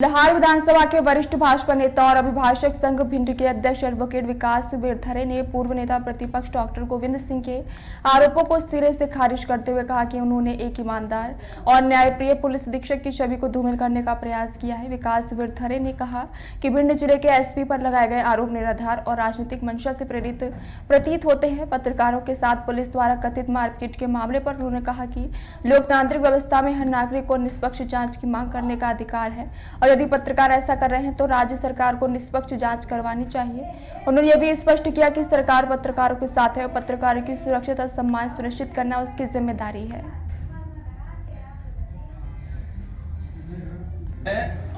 लाहौर विधानसभा के वरिष्ठ भाजपा नेता और अभिभाषक संघ भिंड के अध्यक्ष एडवोकेट विकास विरथरे ने पूर्व नेता प्रतिपक्ष डॉक्टर गोविंद सिंह के आरोपों को सिरे से खारिज करते हुए कहा कि उन्होंने एक ईमानदार और न्यायप्रिय पुलिस अधीक्षक की छवि को धूमिल करने का प्रयास किया है। विकास विरथरे ने कहा कि भिंड जिले के एसपी पर लगाए गए आरोप निराधार और राजनीतिक मंशा से प्रेरित प्रतीत होते हैं। पत्रकारों के साथ पुलिस द्वारा कथित मारपीट के मामले पर उन्होंने कहा कि लोकतांत्रिक व्यवस्था में हर नागरिक को निष्पक्ष जांच की मांग करने का अधिकार है और यदि पत्रकार ऐसा कर रहे हैं तो राज्य सरकार को निष्पक्ष जांच करवानी चाहिए। उन्होंने यह भी स्पष्ट किया कि सरकार पत्रकारों के साथ है और पत्रकारों की सुरक्षा और सम्मान सुनिश्चित करना उसकी जिम्मेदारी है।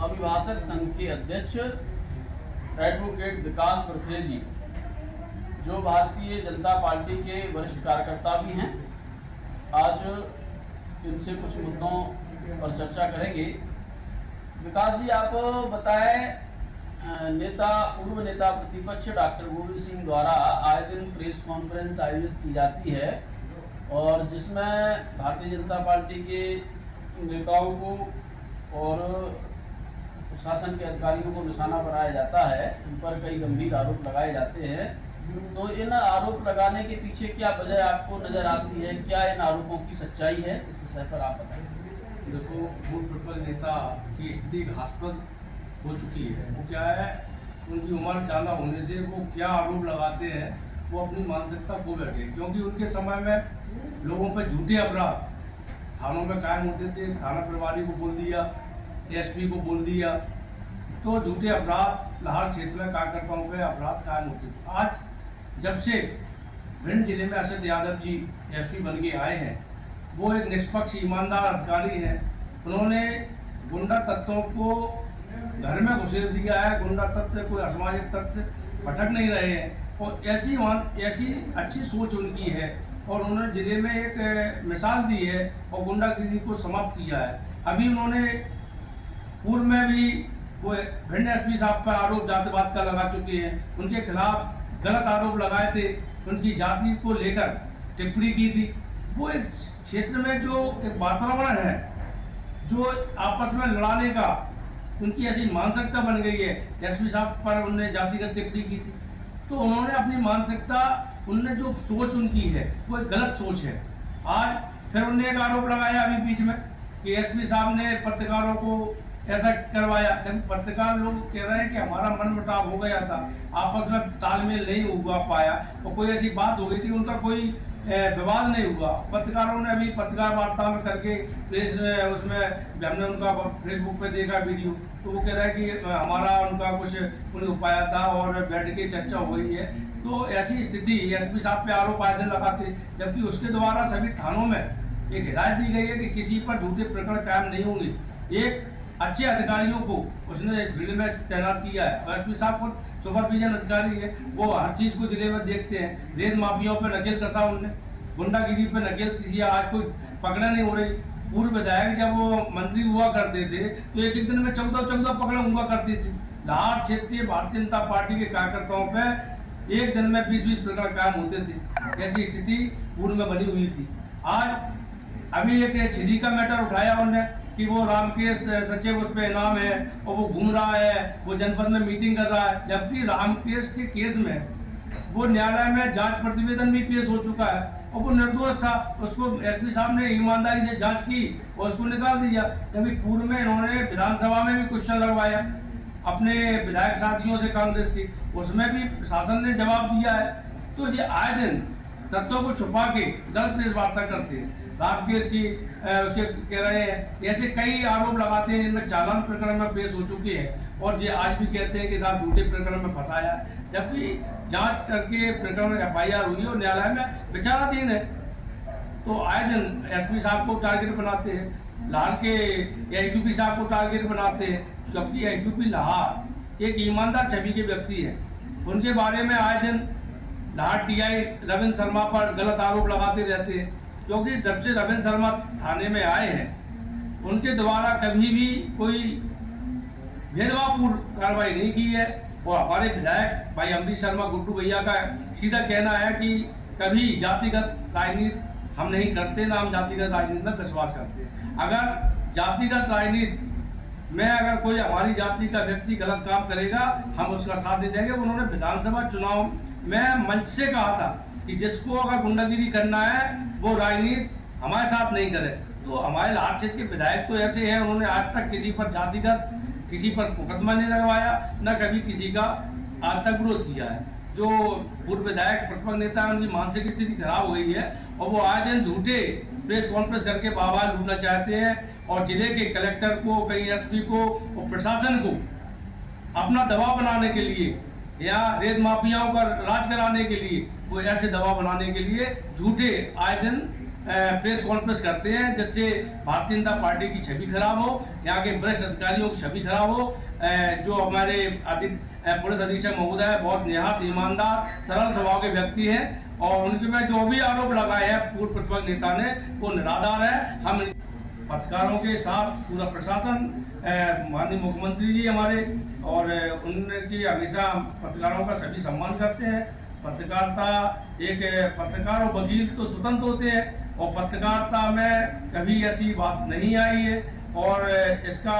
अभिभाषक संघ के अध्यक्ष एडवोकेट विकास विरथरे जी, जो भारतीय जनता पार्टी के वरिष्ठ कार्यकर्ता भी हैं, आज इनसे कुछ मुद्दों पर चर्चा करेंगे। विकास जी, आप बताएं, पूर्व नेता प्रतिपक्ष डॉक्टर गोविंद सिंह द्वारा आए दिन प्रेस कॉन्फ्रेंस आयोजित की जाती है और जिसमें भारतीय जनता पार्टी के नेताओं को और प्रशासन के अधिकारियों को निशाना बनाया जाता है। इन पर कई गंभीर आरोप लगाए जाते हैं। तो इन आरोप लगाने के पीछे क्या वजह आपको नजर आती है? क्या इन आरोपों की सच्चाई है? इस विषय पर आप बताएं। देखो, भूत प्रतिपक्ष नेता की स्थिति घातक हो चुकी है। वो क्या है, उनकी उम्र ज़्यादा होने से वो क्या आरोप लगाते हैं वो अपनी मानसिकता खो बैठे, क्योंकि उनके समय में लोगों पर झूठे अपराध थानों में कायम होते थे। थाना प्रभारी को बोल दिया, एसपी को बोल दिया, तो झूठे अपराध लाहौर क्षेत्र में कार्यकर्ताओं पे अपराध कायम होते थे। आज जब से भिंड जिले में अरशद यादव जी एसपी बन के आए हैं, वो एक निष्पक्ष ईमानदार अधिकारी हैं। उन्होंने गुंडा तत्वों को घर में घुसेड़ दिया है। गुंडा तत्व, कोई असामाजिक तत्व भटक नहीं रहे हैं और ऐसी अच्छी सोच उनकी है और उन्होंने जिले में एक मिसाल दी है और गुंडागिरी को समाप्त किया है। अभी उन्होंने पूर्व में भी वो भिंड एसपी साहब पर आरोप जातिवाद का लगा चुके हैं। उनके खिलाफ गलत आरोप लगाए थे, उनकी जाति को लेकर टिप्पणी की थी। वो एक क्षेत्र में जो एक वातावरण है, जो आपस में लड़ाने का उनकी ऐसी मानसिकता बन गई है। एसपी साहब पर उन्होंने जातिगत टिप्पणी की थी, तो उन्होंने अपनी मानसिकता, उनने जो सोच उनकी है वो एक गलत सोच है। आज फिर उन्होंने एक आरोप लगाया अभी बीच में कि एसपी साहब ने पत्रकारों को ऐसा करवाया। जब पत्रकार लोग कह रहे हैं कि हमारा मनमुटाव हो गया था, आपस में तालमेल नहीं हुआ पाया और कोई ऐसी बात हो गई थी, उनका कोई विवाद नहीं हुआ। पत्रकारों ने अभी पत्रकार वार्ता में करके प्रेस उसमें हमने उनका फेसबुक पे देखा वीडियो, तो वो कह रहा है कि हमारा उनका कुछ उन्हें पाया था और बैठ के चर्चा हो गई है। तो ऐसी स्थिति एसपी साहब पे आरोप आए दिन लगाते, जबकि उसके द्वारा सभी थानों में एक हिदायत दी गई है कि किसी पर झूठे प्रकरण कायम नहीं होंगे। एक अच्छे अधिकारियों को उसने फील्ड में तैनात किया है और एसपी साहब को सुपरविजन अधिकारी है, वो हर चीज़ को जिले में देखते हैं। रेत माफियाओं पर नकेल कसा उनने, गुंडागिरी पर नकेल किसी आज कोई पकड़ा नहीं हो रही। पूर्व विधायक जब वो मंत्री हुआ करते थे तो एक दिन में 14 पकड़े हुआ करती थी। लाहौर क्षेत्र के भारतीय जनता पार्टी के कार्यकर्ताओं पर एक दिन में 20 प्रकरण कायम होते थे। ऐसी स्थिति पूर्व में बनी हुई थी। आज अभी एक छिदी का मैटर उठाया उन्होंने कि वो रामकेश सचिव उस पर इनाम है और वो घूम रहा है, वो जनपद में मीटिंग कर रहा है, जबकि रामकेश के केस में वो न्यायालय में जांच प्रतिवेदन भी पेश हो चुका है और वो निर्दोष था। उसको एसपी साहब ने ईमानदारी से जांच की और उसको निकाल दिया। जबकि पूर्व में इन्होंने विधानसभा में भी क्वेश्चन लगवाया अपने विधायक साथियों से कांग्रेस की, उसमें भी शासन ने जवाब दिया है। तो ये आए दिन तत्वों को छुपा के गलत प्रेस वार्ता करते हैं। रामकेश की उसके कह रहे हैं, ऐसे कई आरोप लगाते हैं जिनमें चालान प्रकरण में पेश हो चुके हैं और ये आज भी कहते हैं कि साहब झूठे प्रकरण में फंसाया है, जबकि जांच करके प्रकरण FIR हुई और न्यायालय में विचाराधीन है। तो आए दिन एसपी साहब को टारगेट बनाते हैं, लाहौर के एसडीपी साहब को टारगेट बनाते हैं, जबकि एसडीपी लाहौर एक ईमानदार छवि के व्यक्ति है। उनके बारे में आए दिन लाहौर TI रविंद्र शर्मा पर गलत आरोप लगाते रहते हैं, क्योंकि जब से रविंद्र शर्मा थाने में आए हैं उनके द्वारा कभी भी कोई भेदभावपूर्ण कार्रवाई नहीं की है। और हमारे विधायक भाई अमरीश शर्मा गुड्डू भैया का सीधा कहना है कि कभी जातिगत राजनीति हम नहीं करते, ना हम जातिगत राजनीति में विश्वास करते। अगर जातिगत राजनीति मैं अगर कोई हमारी जाति का व्यक्ति गलत काम करेगा हम उसका साथ नहीं देंगे। उन्होंने विधानसभा चुनाव में मंच से कहा था कि जिसको अगर गुंडागिरी करना है वो राजनीति हमारे साथ नहीं करे। तो हमारे लाल क्षेत्र के विधायक तो ऐसे हैं, उन्होंने आज तक किसी पर जातिगत किसी पर मुकदमा नहीं लगवाया, न कभी किसी का आज तक विरोध किया है। जो पूर्व विधायक प्रतिपक्ष नेता है उनकी मानसिक स्थिति खराब हो गई है और वो आए दिन झूठे प्रेस कॉन्फ्रेंस करके बाबा लूटना चाहते हैं और जिले के कलेक्टर को, कहीं एसपी को और प्रशासन को अपना दबाव बनाने के लिए या रेत माफियाओं का राज कराने के लिए वो ऐसे दबाव बनाने के लिए झूठे आए दिन प्रेस कॉन्फ्रेंस करते हैं, जिससे भारतीय जनता पार्टी की छवि खराब हो, यहाँ के वरिष्ठ अधिकारियों की छवि खराब हो। जो हमारे पुलिस अधीक्षक महोदय बहुत निहायत ईमानदार सरल स्वभाव के व्यक्ति हैं और उनके में जो भी आरोप लगाए हैं पूर्व प्रतिपक्ष नेता ने वो निराधार है। हम पत्रकारों के साथ पूरा प्रशासन, माननीय मुख्यमंत्री जी हमारे और उनकी हमेशा पत्रकारों का सभी सम्मान करते हैं। पत्रकारिता एक पत्रकार और वकील तो स्वतंत्र होते हैं और पत्रकारिता में कभी ऐसी बात नहीं आई है। और इसका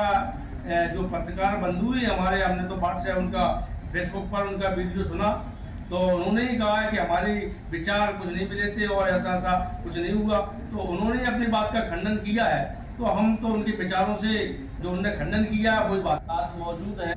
जो पत्रकार बंधु ही हमारे, हमने तो बात से उनका फेसबुक पर उनका वीडियो सुना तो उन्होंने ही कहा है कि हमारे विचार कुछ नहीं मिले थे और ऐसा ऐसा कुछ नहीं हुआ। तो उन्होंने अपनी बात का खंडन किया है, तो हम तो उनके विचारों से जो उन्होंने खंडन किया है वही बात मौजूद है।